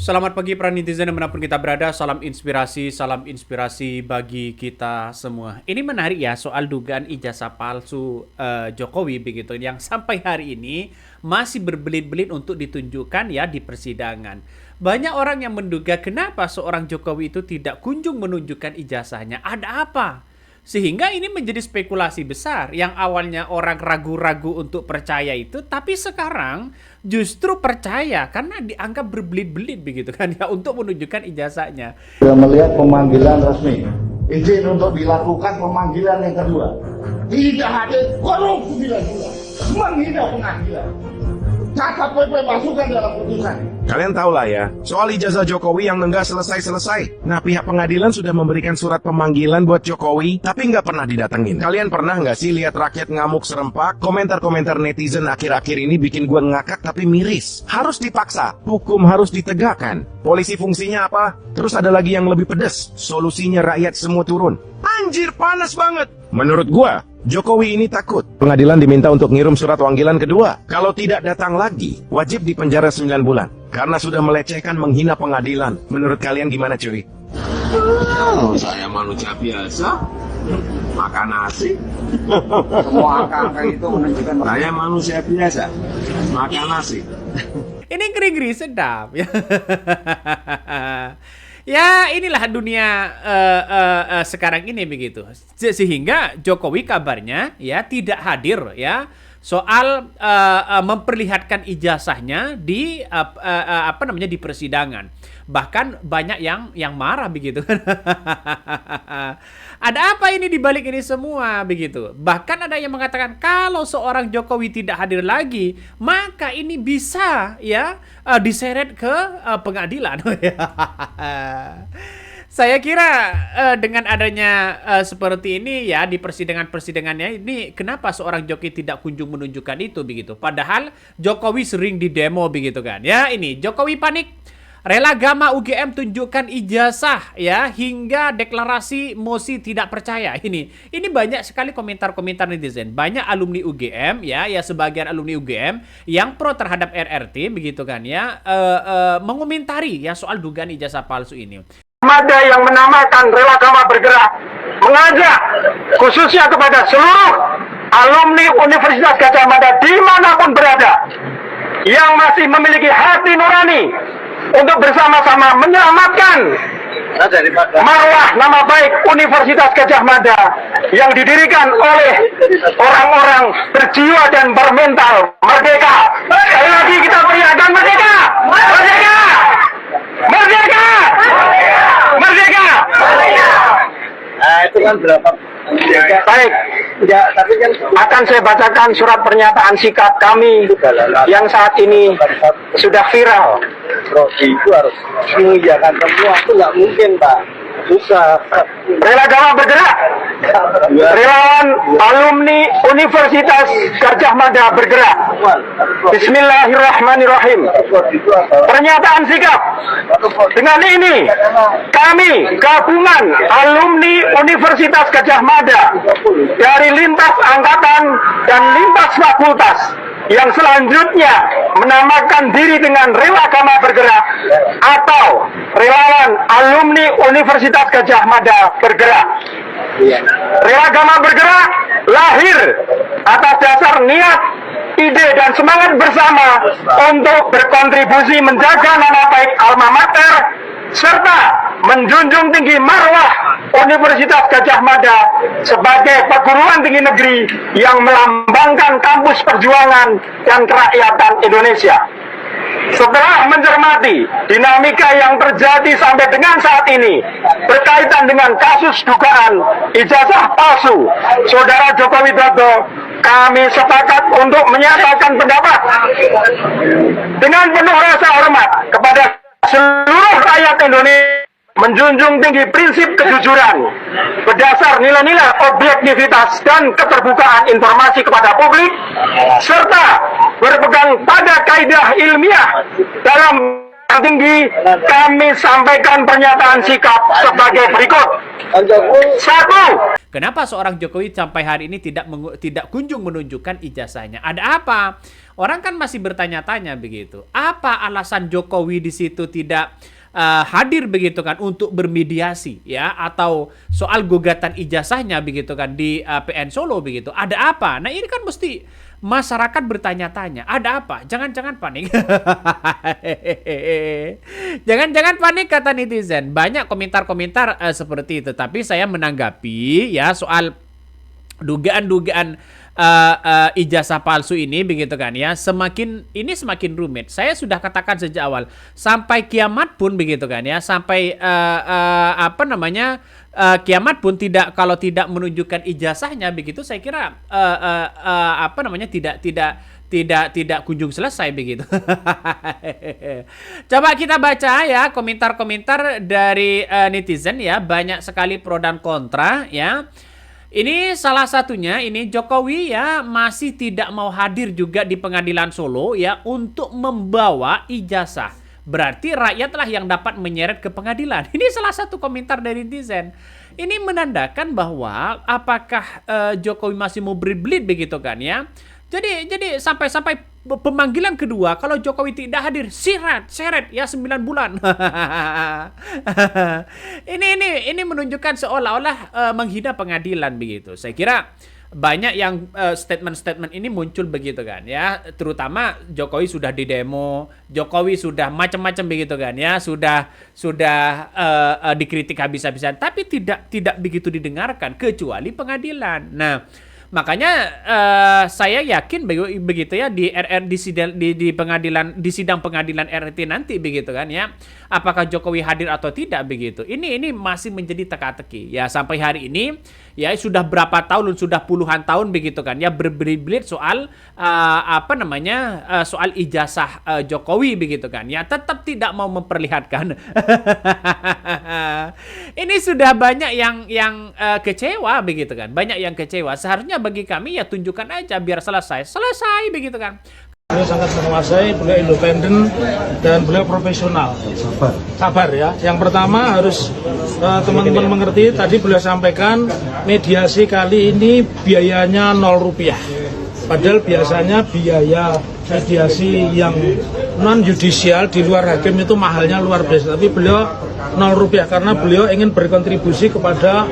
Selamat pagi para netizen dimanapun kita berada, salam inspirasi bagi kita semua. Ini menarik ya soal dugaan ijazah palsu Jokowi begitu, yang sampai hari ini masih berbelit-belit untuk ditunjukkan ya di persidangan. Banyak orang yang menduga kenapa seorang Jokowi itu tidak kunjung menunjukkan ijazahnya, ada apa? Sehingga ini menjadi spekulasi besar yang awalnya orang ragu-ragu untuk percaya itu, tapi sekarang justru percaya karena dianggap berbelit-belit begitu kan ya untuk menunjukkan ijazahnya. Sudah melihat pemanggilan resmi, izin untuk dilakukan pemanggilan yang kedua. Tidak ada korupsi tidak pula, menghina pengadilan. Catat PP masukkan dalam putusan. Kalian tahu lah ya, soal ijazah Jokowi yang nggak selesai-selesai. Nah, pihak pengadilan sudah memberikan surat pemanggilan buat Jokowi, tapi nggak pernah didatengin. Kalian pernah nggak sih lihat rakyat ngamuk serempak? Komentar-komentar netizen akhir-akhir ini bikin gue ngakak tapi miris. Harus dipaksa, hukum harus ditegakkan. Polisi fungsinya apa? Terus ada lagi yang lebih pedes, solusinya rakyat semua turun. Anjir, panas banget! Menurut gua, Jokowi ini takut. Pengadilan diminta untuk ngirim surat panggilan kedua. Kalau tidak datang lagi, wajib dipenjara 9 bulan. Karena sudah melecehkan menghina pengadilan. Menurut kalian gimana cuy? Saya manusia biasa, makan nasi. Semua angka-angka itu menunjukkan Saya manusia biasa, makan nasi. Ini ngeri-ngeri sedap ya. Ya inilah dunia sekarang ini begitu. Sehingga Jokowi kabarnya ya tidak hadir ya soal memperlihatkan ijazahnya di di persidangan. Bahkan banyak yang marah begitu kan. Ada apa ini di balik ini semua begitu. Bahkan ada yang mengatakan kalau seorang Jokowi tidak hadir lagi, maka ini bisa ya diseret ke pengadilan. Saya kira dengan adanya seperti ini ya di persidangan-persidangannya ini, kenapa seorang Jokowi tidak kunjung menunjukkan itu begitu. Padahal Jokowi sering didemo begitu kan. Ya ini Jokowi panik. Rela Gama UGM tunjukkan ijazah ya hingga deklarasi mosi tidak percaya. Ini banyak sekali komentar-komentar netizen. Banyak alumni UGM ya sebagian alumni UGM yang pro terhadap RRT begitu kan ya mengomentari ya soal dugaan ijazah palsu ini. Mada yang menamakan Rela Gama Bergerak mengajak khususnya kepada seluruh alumni Universitas Gadjah Mada dimanapun berada yang masih memiliki hati nurani untuk bersama-sama menyelamatkan marwah nama baik Universitas Gadjah Mada yang didirikan oleh orang-orang berjiwa dan bermental merdeka. Sekali lagi kita teriakkan merdeka! Merdeka! Merdeka! Merdeka! Nah, itu kan berapa? Baik, ya, tapi kan akan saya bacakan surat pernyataan sikap kami yang saat ini sudah viral. Prodi itu harus mengiyakan semua, itu nggak mungkin Pak, susah. Rela Gama Bergerak, relawan alumni Universitas Gadjah Mada bergerak. Bismillahirrahmanirrahim. Pernyataan sikap. Dengan ini kami gabungan alumni Universitas Gadjah Mada dari lintas angkatan dan lintas fakultas yang selanjutnya menamakan diri dengan Rela Gama Bergerak atau relawan alumni Universitas Gadjah Mada bergerak. Rela Gama Bergerak lahir atas dasar niat, ide dan semangat bersama untuk berkontribusi menjaga nama baik alma mater serta menjunjung tinggi marwah Universitas Gadjah Mada sebagai perguruan tinggi negeri yang melambangkan kampus perjuangan dan kerakyatan Indonesia. Setelah mencermati dinamika yang terjadi sampai dengan saat ini berkaitan dengan kasus dugaan ijazah palsu Saudara Joko Widodo, kami sepakat untuk menyatakan pendapat dengan penuh rasa hormat kepada seluruh rakyat Indonesia, menjunjung tinggi prinsip kejujuran berdasar nilai-nilai objektivitas dan keterbukaan informasi kepada publik serta berpegang pada kaidah ilmiah dalam tinggi, kami sampaikan pernyataan sikap sebagai berikut. Satu, Kenapa seorang Jokowi sampai hari ini tidak kunjung menunjukkan ijazahnya? Ada apa? Orang kan masih bertanya-tanya begitu. Apa alasan Jokowi di situ tidak hadir begitu kan untuk bermediasi ya, atau soal gugatan ijazahnya begitu kan di PN Solo begitu? Ada apa? Nah, ini kan mesti masyarakat bertanya-tanya, ada apa? Jangan-jangan panik. Jangan-jangan panik kata netizen. Banyak komentar-komentar seperti itu, tapi saya menanggapi ya soal dugaan-dugaan ijazah palsu ini begitu kan ya, semakin rumit. Saya sudah katakan sejak awal, sampai kiamat pun begitu kan ya, sampai kiamat pun kalau tidak menunjukkan ijazahnya begitu, saya kira tidak kunjung selesai begitu. Coba kita baca ya komentar-komentar dari netizen ya, banyak sekali pro dan kontra ya. Ini salah satunya, ini Jokowi ya masih tidak mau hadir juga di pengadilan Solo ya untuk membawa ijazah. Berarti rakyatlah yang dapat menyeret ke pengadilan. Ini salah satu komentar dari netizen. Ini menandakan bahwa apakah Jokowi masih mau berbelit begitu kan ya. Jadi sampai pemanggilan kedua, kalau Jokowi tidak hadir, seret ya 9 bulan. ini menunjukkan seolah-olah menghina pengadilan begitu. Saya kira banyak yang statement-statement ini muncul begitu kan ya, terutama Jokowi sudah di demo, Jokowi sudah macam-macam begitu kan ya, sudah dikritik habis-habisan, tapi tidak begitu didengarkan kecuali pengadilan. Nah, makanya saya yakin begitu ya di sidang pengadilan RT nanti begitu kan ya, apakah Jokowi hadir atau tidak begitu. Ini masih menjadi teka-teki ya sampai hari ini ya, sudah berapa tahun, sudah puluhan tahun begitu kan ya, berbelit-belit soal soal ijazah Jokowi begitu kan ya, tetap tidak mau memperlihatkan. Ini sudah banyak yang kecewa begitu kan, banyak yang kecewa. Seharusnya bagi kami ya tunjukkan aja biar selesai begitu kan. Beliau sangat menguasai, beliau independen dan beliau profesional. Sabar ya. Yang pertama harus teman-teman mengerti, tadi beliau sampaikan mediasi kali ini biayanya 0 rupiah. Padahal biasanya biaya mediasi yang non yudisial di luar hakim itu mahalnya luar biasa. Tapi beliau 0 rupiah karena beliau ingin berkontribusi kepada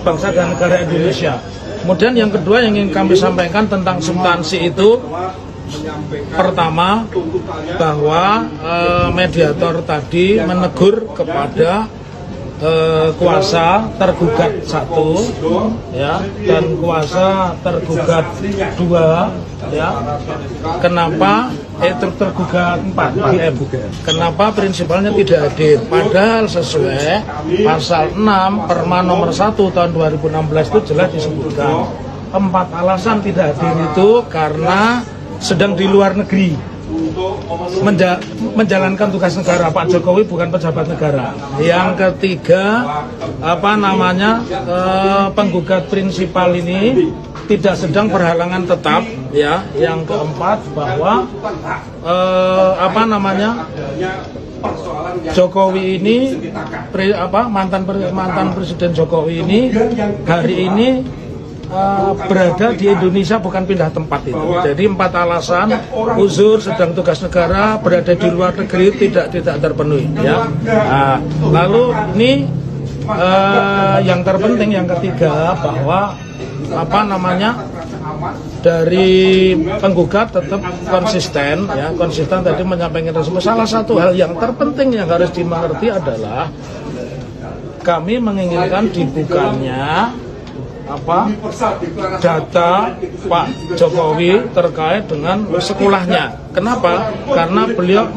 bangsa dan negara Indonesia. Kemudian yang kedua yang ingin kami sampaikan tentang substansi itu, pertama bahwa mediator tadi menegur kepada kuasa tergugat 1 ya, dan kuasa tergugat 2 ya. Kenapa tergugat 4 PM? Kenapa prinsipalnya tidak hadir? Padahal sesuai pasal 6 Perma nomor 1 tahun 2016 itu jelas disebutkan 4 alasan tidak hadir itu karena sedang di luar negeri menjalankan tugas negara. Pak Jokowi bukan pejabat negara. Yang ketiga penggugat prinsipal ini tidak sedang berhalangan tetap ya. Yang keempat bahwa Jokowi ini mantan Presiden Jokowi ini hari ini berada di Indonesia, bukan pindah tempat itu. Jadi 4 alasan, uzur, sedang tugas negara, berada di luar negeri tidak terpenuhi ya. Nah, lalu ini yang terpenting yang ketiga bahwa dari penggugat tetap konsisten ya, konsisten tadi menyampaikan tersebut. Salah satu hal yang terpenting yang harus dimengerti adalah kami menginginkan dibukanya data Pak Jokowi terkait dengan sekolahnya. Kenapa? Karena beliau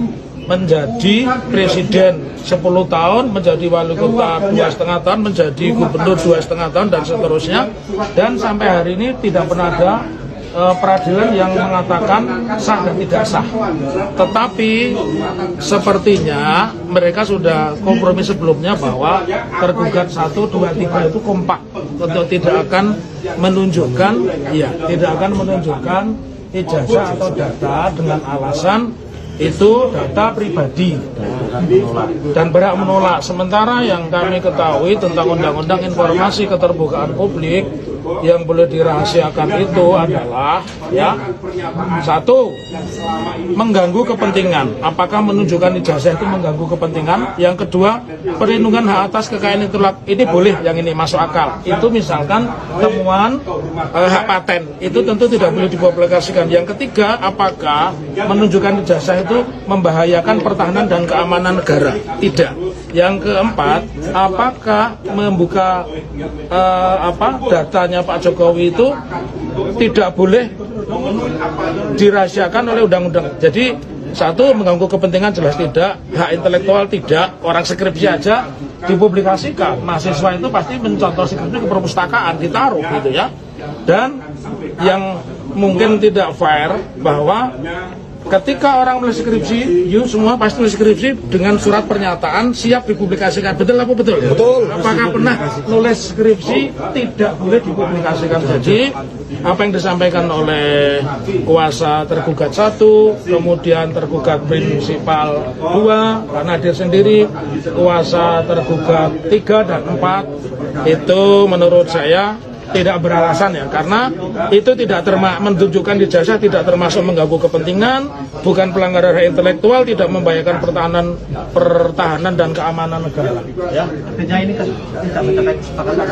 menjadi presiden 10 tahun, menjadi wali kota 2,5 tahun, menjadi gubernur 2,5 tahun dan seterusnya, dan sampai hari ini tidak pernah ada peradilan yang mengatakan sah dan tidak sah. Tetapi sepertinya mereka sudah kompromi sebelumnya bahwa tergugat 1, 2, 3 itu kompak untuk tidak akan menunjukkan ijazah atau data dengan alasan itu data pribadi dan berhak menolak. Sementara yang kami ketahui tentang Undang-Undang Informasi Keterbukaan Publik yang boleh dirahasiakan itu adalah ya, satu, mengganggu kepentingan. Apakah menunjukkan ijazah itu mengganggu kepentingan? Yang kedua, perlindungan hak atas kekayaan intelektual. Ini boleh, yang ini masuk akal. Itu misalkan temuan hak paten, itu tentu tidak boleh dipublikasikan. Yang ketiga, apakah menunjukkan ijazah itu membahayakan pertahanan dan keamanan negara? Tidak. Yang keempat, apakah membuka datanya Pak Jokowi itu tidak boleh dirahasiakan oleh undang-undang. Jadi satu, mengganggu kepentingan jelas tidak, hak intelektual tidak, orang skripsi aja dipublikasikan. Mahasiswa itu pasti mencontoh skripsi ke perpustakaan, ditaruh gitu ya. Dan yang mungkin tidak fair bahwa ketika orang menulis skripsi, semua pasti menulis skripsi dengan surat pernyataan siap dipublikasikan. Betul apa betul? Betul. Apakah pernah nulis skripsi tidak boleh dipublikasikan? Jadi apa yang disampaikan oleh kuasa tergugat 1, kemudian tergugat prinsipal 2, karena dia sendiri, kuasa tergugat 3 dan 4, itu menurut saya tidak beralasan ya, karena itu tidak menunjukkan ijazah tidak termasuk mengganggu kepentingan, bukan pelanggaran hak intelektual, tidak membahayakan pertahanan dan keamanan negara. Ya. Artinya ini kan tidak mencapai kesepakatan.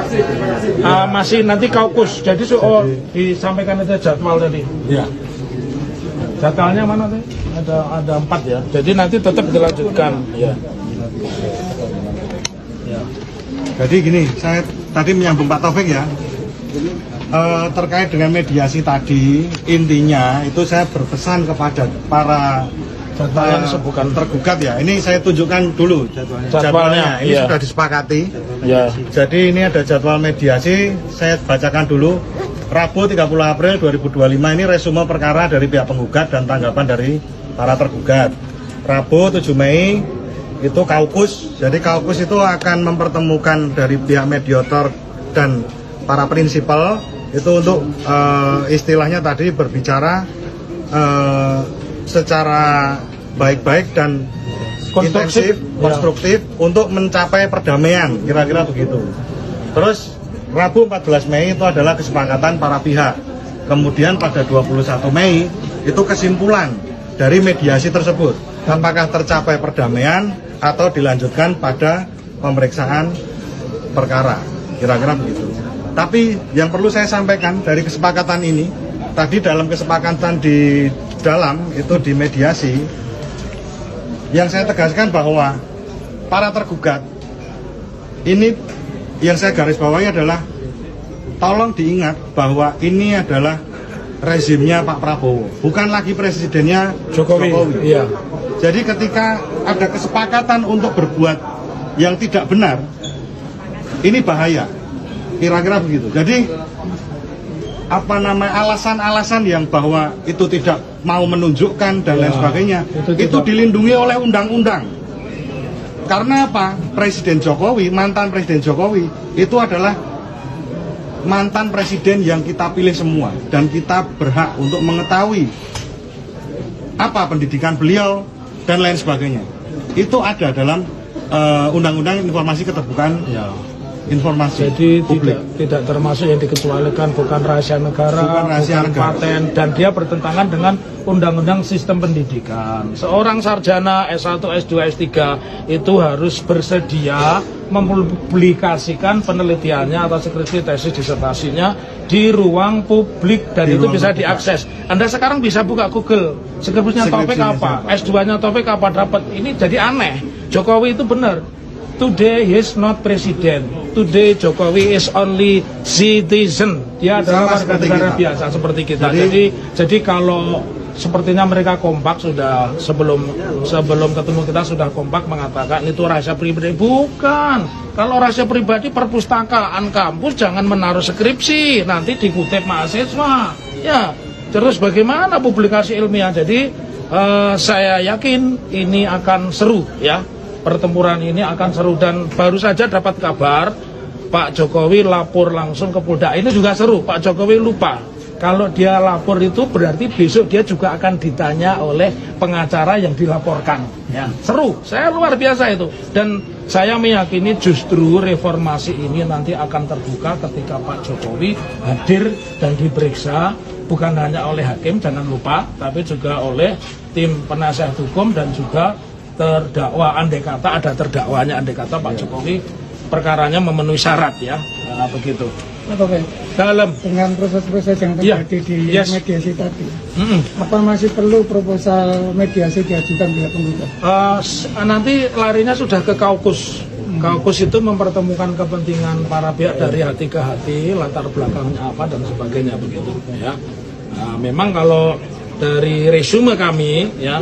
Masih nanti kaukus, jadi disampaikan aja jadwal tadi. Ya. Jadwalnya mana tadi? Ada 4 ya. Jadi nanti tetap dilanjutkan. Ya. Jadi gini, saya tadi menyambung Pak Taufik ya. Terkait dengan mediasi tadi, intinya itu saya berpesan kepada para tergugat ya. Ini saya tunjukkan dulu jadwalnya. Ini sudah disepakati. Ya. Jadi ini ada jadwal mediasi. Saya bacakan dulu. Rabu 30 April 2025 ini resume perkara dari pihak penggugat dan tanggapan dari para tergugat. Rabu 7 Mei itu kaukus. Jadi kaukus itu akan mempertemukan dari pihak mediator dan para prinsipal itu untuk istilahnya tadi berbicara secara baik-baik dan intensif, konstruktif untuk mencapai perdamaian, kira-kira begitu. Terus Rabu 14 Mei itu adalah kesepakatan para pihak. Kemudian pada 21 Mei itu kesimpulan dari mediasi tersebut, apakah tercapai perdamaian atau dilanjutkan pada pemeriksaan perkara, kira-kira begitu. Tapi yang perlu saya sampaikan dari kesepakatan ini, tadi dalam kesepakatan di dalam itu di mediasi, yang saya tegaskan bahwa para tergugat ini yang saya garis bawahi adalah tolong diingat bahwa ini adalah rezimnya Pak Prabowo, bukan lagi presidennya Jokowi. Iya. Jadi ketika ada kesepakatan untuk berbuat yang tidak benar, ini bahaya. Kira-kira begitu. Jadi alasan-alasan yang bahwa itu tidak mau menunjukkan dan lain sebagainya, itu dilindungi oleh undang-undang. Karena apa? Presiden Jokowi, mantan Presiden Jokowi itu adalah mantan presiden yang kita pilih semua, dan kita berhak untuk mengetahui apa pendidikan beliau dan lain sebagainya. Itu ada dalam Undang-Undang Informasi Keterbukaan Informasi. Jadi publik. tidak termasuk yang dikecualikan, bukan rahasia negara, bukan paten, dan dia bertentangan dengan Undang-Undang Sistem Pendidikan. Seorang sarjana S1, S2, S3 itu harus bersedia mempublikasikan penelitiannya atau skripsi, tesis, disertasinya di ruang publik, dan itu bisa diakses. Anda sekarang bisa buka Google, skripsinya Taufik apa, S2-nya Taufik apa, dapat. Ini jadi aneh. Jokowi itu benar. Today he is not president. Today Jokowi is only citizen. Dia adalah warga negara biasa seperti kita. Jadi kalau sepertinya mereka kompak sudah sebelum ketemu kita sudah kompak mengatakan itu rahasia pribadi. Bukan. Kalau rahasia pribadi perpustakaan kampus jangan menaruh skripsi, nanti dikutip mahasiswa. Ya. Terus bagaimana publikasi ilmiah? Jadi saya yakin ini akan seru ya. Pertempuran ini akan seru, dan baru saja dapat kabar Pak Jokowi lapor langsung ke Polda. Ini juga seru. Pak Jokowi lupa Kalau dia lapor itu berarti besok dia juga akan ditanya oleh pengacara yang dilaporkan. Ya, seru, saya luar biasa itu. Dan saya meyakini justru reformasi ini nanti akan terbuka ketika Pak Jokowi hadir dan diperiksa, bukan hanya oleh hakim, jangan lupa, tapi juga oleh tim penasihat hukum dan juga terdakwa. Andai kata ada terdakwanya, andai kata Pak Jokowi perkaranya memenuhi syarat, ya, nah, begitu. Oke. Dalam Dengan proses-proses yang Iya. terjadi di Yes. mediasi tadi, apa masih perlu proposal mediasi diajukan pihak penggugat? nanti larinya sudah ke kaukus. Kaukus itu mempertemukan kepentingan para pihak dari hati ke hati, latar belakangnya apa dan sebagainya begitu. Ya, nah, memang kalau dari resume kami, ya,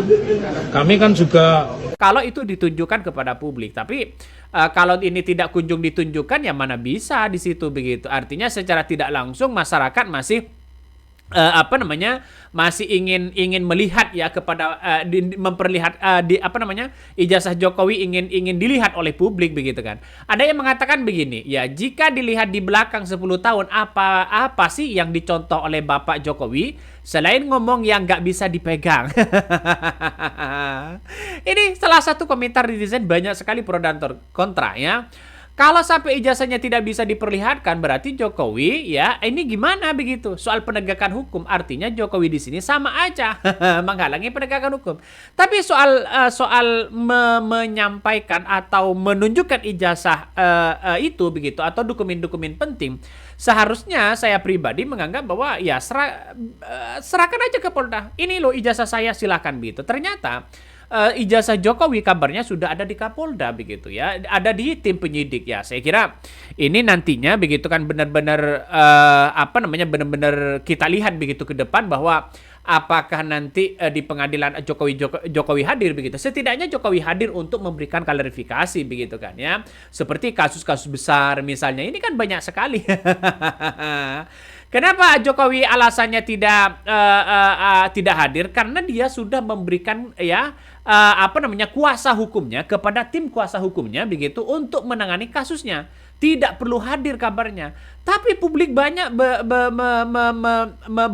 kami kan juga Kalau itu ditunjukkan kepada publik, tapi kalau ini tidak kunjung ditunjukkan, ya mana bisa di situ begitu. Artinya secara tidak langsung masyarakat masih masih ingin melihat ya kepada ijazah Jokowi ingin dilihat oleh publik begitu kan. Ada yang mengatakan begini, ya jika dilihat di belakang 10 tahun apa sih yang dicontoh oleh Bapak Jokowi selain ngomong yang nggak bisa dipegang. Ini salah satu komentar netizen, banyak sekali pro dan kontra ya. Kalau sampai ijazahnya tidak bisa diperlihatkan, berarti Jokowi ya ini gimana begitu? Soal penegakan hukum, artinya Jokowi di sini sama aja menghalangi penegakan hukum. Tapi soal menyampaikan atau menunjukkan ijazah itu begitu atau dokumen-dokumen penting, seharusnya saya pribadi menganggap bahwa ya serahkan aja ke Polda. Ini loh ijazah saya, silakan begitu. Ternyata ijazah Jokowi kabarnya sudah ada di Kapolda begitu ya, ada di tim penyidik ya. Saya kira ini nantinya begitu kan benar-benar benar-benar kita lihat begitu ke depan bahwa apakah nanti di pengadilan Jokowi hadir begitu. Setidaknya Jokowi hadir untuk memberikan klarifikasi begitu kan ya. Seperti kasus-kasus besar misalnya, ini kan banyak sekali. Kenapa Jokowi alasannya tidak hadir? Karena dia sudah memberikan ya kuasa hukumnya kepada tim kuasa hukumnya begitu untuk menangani kasusnya. Tidak perlu hadir kabarnya. Tapi publik banyak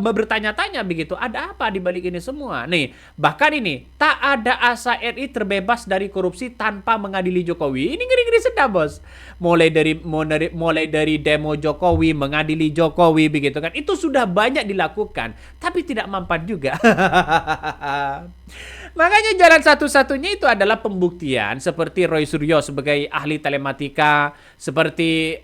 bertanya-tanya begitu. Ada apa di balik ini semua? Nih, bahkan ini tak ada asa RI terbebas dari korupsi tanpa mengadili Jokowi. Ini ngeri-ngeri sedap, Bos. Mulai dari demo Jokowi, mengadili Jokowi begitu kan. Itu sudah banyak dilakukan, tapi tidak mempan juga. Makanya jalan satu-satunya itu adalah pembuktian, seperti Roy Suryo sebagai ahli telematika, seperti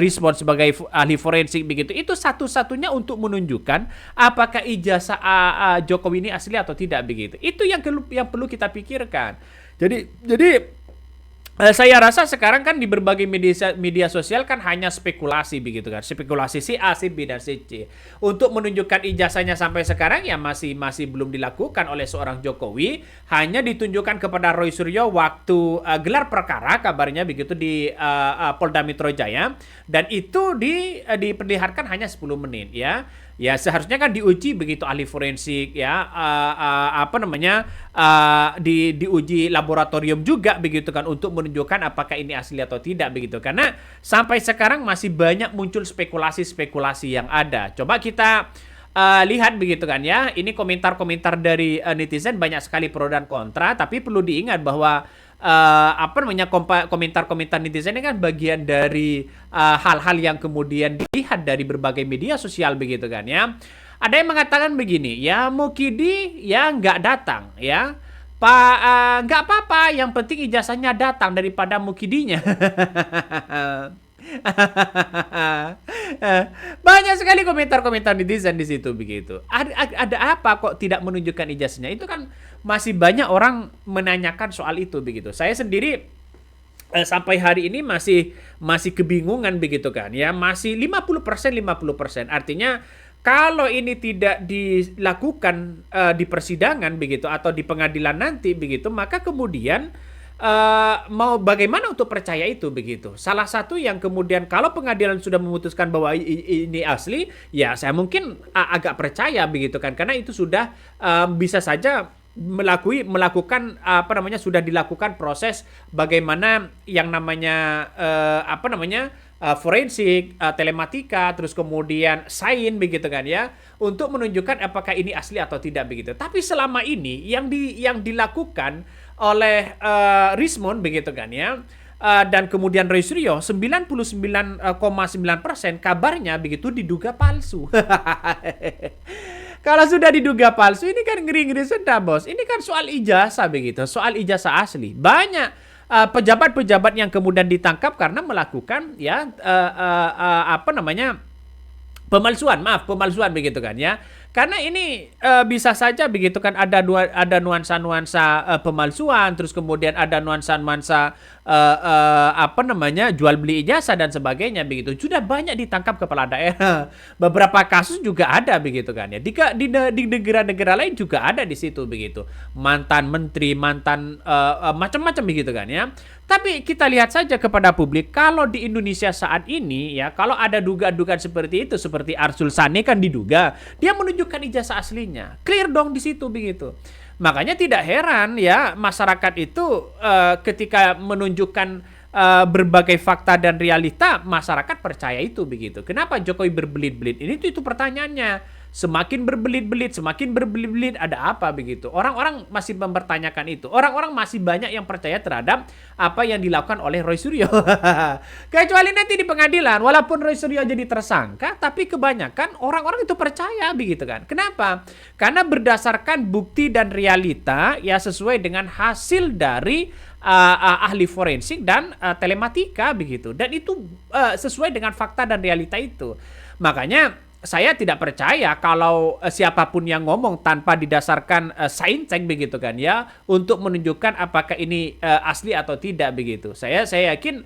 Rismond sebagai ahli forensik begitu. Itu satu-satunya untuk menunjukkan apakah ijazah Jokowi ini asli atau tidak begitu. Itu yang perlu kita pikirkan. Jadi saya rasa sekarang kan di berbagai media sosial kan hanya spekulasi begitu kan. Spekulasi si A, si B, dan si C. Untuk menunjukkan ijazahnya sampai sekarang ya masih belum dilakukan oleh seorang Jokowi. Hanya ditunjukkan kepada Roy Suryo waktu gelar perkara kabarnya begitu di Polda Metro Jaya. Dan itu diperlihatkan hanya 10 menit ya. Ya seharusnya kan diuji begitu ahli forensik ya diuji laboratorium juga begitu kan untuk menunjukkan apakah ini asli atau tidak begitu, karena sampai sekarang masih banyak muncul spekulasi-spekulasi yang ada. Coba kita lihat begitu kan ya, ini komentar-komentar dari netizen banyak sekali pro dan kontra, tapi perlu diingat bahwa komentar-komentar netizen ini kan bagian dari hal-hal yang kemudian dilihat dari berbagai media sosial begitu kan ya. Ada yang mengatakan begini, ya Mukidi ya nggak datang ya. Nggak apa-apa, yang penting ijazahnya datang daripada Mukidinya. Banyak sekali komentar-komentar netizen di situ begitu. Ada apa kok tidak menunjukkan ijazahnya? Itu kan masih banyak orang menanyakan soal itu begitu. Saya sendiri sampai hari ini masih kebingungan begitu kan ya. Masih 50%. Artinya kalau ini tidak dilakukan di persidangan begitu atau di pengadilan nanti begitu, maka kemudian mau bagaimana untuk percaya itu begitu. Salah satu yang kemudian kalau pengadilan sudah memutuskan bahwa ini asli, ya saya mungkin agak percaya begitu kan, karena itu sudah bisa saja melakukan sudah dilakukan proses bagaimana yang namanya forensik, telematika, terus kemudian sains begitu kan ya, untuk menunjukkan apakah ini asli atau tidak begitu. Tapi selama ini yang dilakukan oleh Rismond begitu kan ya, dan kemudian Roy Suryo 99,9% kabarnya begitu diduga palsu. Kalau sudah diduga palsu, ini kan ngeri-ngeri sedap, bos. Ini kan soal ijazah begitu, soal ijazah asli. Banyak pejabat-pejabat yang kemudian ditangkap karena melakukan ya pemalsuan begitu kan ya. Karena ini bisa saja begitu kan ada nuansa-nuansa pemalsuan, terus kemudian ada nuansa-nuansa jual beli ijazah dan sebagainya begitu. Sudah banyak ditangkap kepala daerah. Beberapa kasus juga ada begitu kan ya. Di negara-negara lain juga ada di situ begitu. Mantan menteri, mantan macam-macam begitu kan ya. Tapi kita lihat saja kepada publik, kalau di Indonesia saat ini ya, kalau ada dugaan-dugaan seperti itu, seperti Arsul Sani kan diduga, dia menunjukkan ijazah aslinya. Clear dong di situ begitu. Makanya tidak heran ya masyarakat itu ketika menunjukkan berbagai fakta dan realita, masyarakat percaya itu begitu. Kenapa Jokowi berbelit-belit? Itu pertanyaannya. Semakin berbelit-belit ada apa begitu? Orang-orang masih mempertanyakan itu. Orang-orang masih banyak yang percaya terhadap apa yang dilakukan oleh Roy Suryo. Kecuali nanti di pengadilan, walaupun Roy Suryo jadi tersangka, tapi kebanyakan orang-orang itu percaya begitu kan. Kenapa? Karena berdasarkan bukti dan realita ya sesuai dengan hasil dari ahli forensik dan telematika begitu. Dan itu sesuai dengan fakta dan realita itu. Makanya saya tidak percaya kalau siapapun yang ngomong tanpa didasarkan sains begitu kan ya, untuk menunjukkan apakah ini asli atau tidak begitu. Saya yakin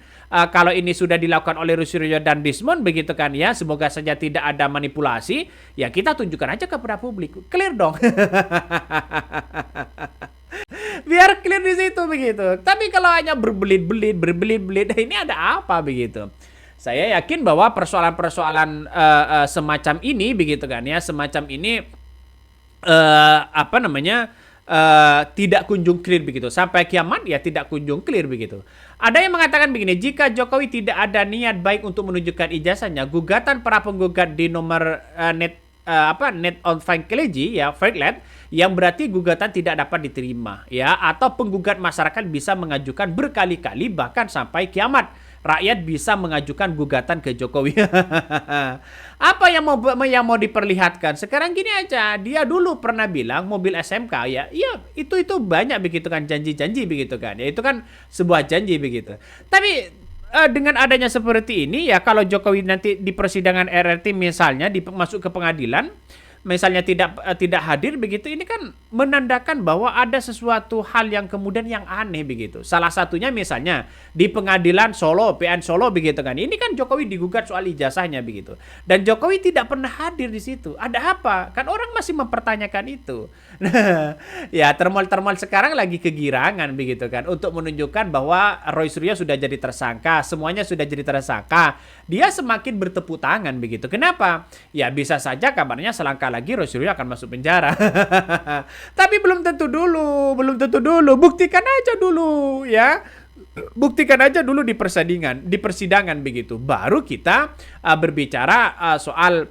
kalau ini sudah dilakukan oleh Roy Suryo dan Rismond begitu kan ya, semoga saja tidak ada manipulasi, ya kita tunjukkan aja kepada publik. Clear dong. Biar clear di situ begitu. Tapi kalau hanya berbelit-belit, ini ada apa begitu? Saya yakin bahwa persoalan-persoalan semacam ini begitu kan ya, semacam ini tidak kunjung clear begitu. Sampai kiamat ya tidak kunjung clear begitu. Ada yang mengatakan begini, jika Jokowi tidak ada niat baik untuk menunjukkan ijazahnya, gugatan para penggugat di nomor net on Fankeleji ya, Fairlet, yang berarti gugatan tidak dapat diterima ya, atau penggugat masyarakat bisa mengajukan berkali-kali bahkan sampai kiamat. Rakyat bisa mengajukan gugatan ke Jokowi. Apa yang mau diperlihatkan? Sekarang gini aja, dia dulu pernah bilang mobil SMK ya, iya itu banyak begitu kan janji-janji begitu kan. Ya itu kan sebuah janji begitu. Tapi dengan adanya seperti ini ya, kalau Jokowi nanti di persidangan RRT misalnya masuk ke pengadilan, misalnya tidak hadir begitu, ini kan menandakan bahwa ada sesuatu hal yang kemudian yang aneh begitu. Salah satunya misalnya di pengadilan Solo, PN Solo begitu kan. Ini kan Jokowi digugat soal ijazahnya begitu. Dan Jokowi tidak pernah hadir di situ. Ada apa? Kan orang masih mempertanyakan itu. Ya, termal sekarang lagi kegirangan begitu kan, untuk menunjukkan bahwa Roy Suryo sudah jadi tersangka, semuanya sudah jadi tersangka. Dia semakin bertepuk tangan begitu. Kenapa? Ya bisa saja kabarnya selangkah lagi Roy Suryo akan masuk penjara. Tapi belum tentu dulu. Buktikan aja dulu ya. Buktikan aja dulu di persidangan begitu. Baru kita berbicara soal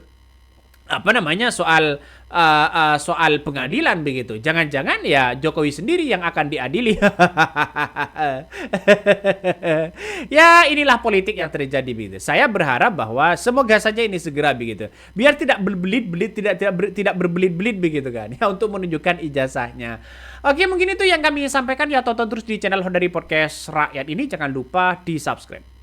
soal pengadilan begitu. Jangan-jangan ya Jokowi sendiri yang akan diadili. Ya inilah politik yang terjadi begitu. Saya berharap bahwa semoga saja ini segera begitu. Biar tidak berbelit-belit, tidak berbelit-belit begitu kan. Ya untuk menunjukkan ijazahnya. Oke, mungkin itu yang kami sampaikan ya. Tonton terus di channel Honda Podcast Rakyat ini. Jangan lupa di subscribe.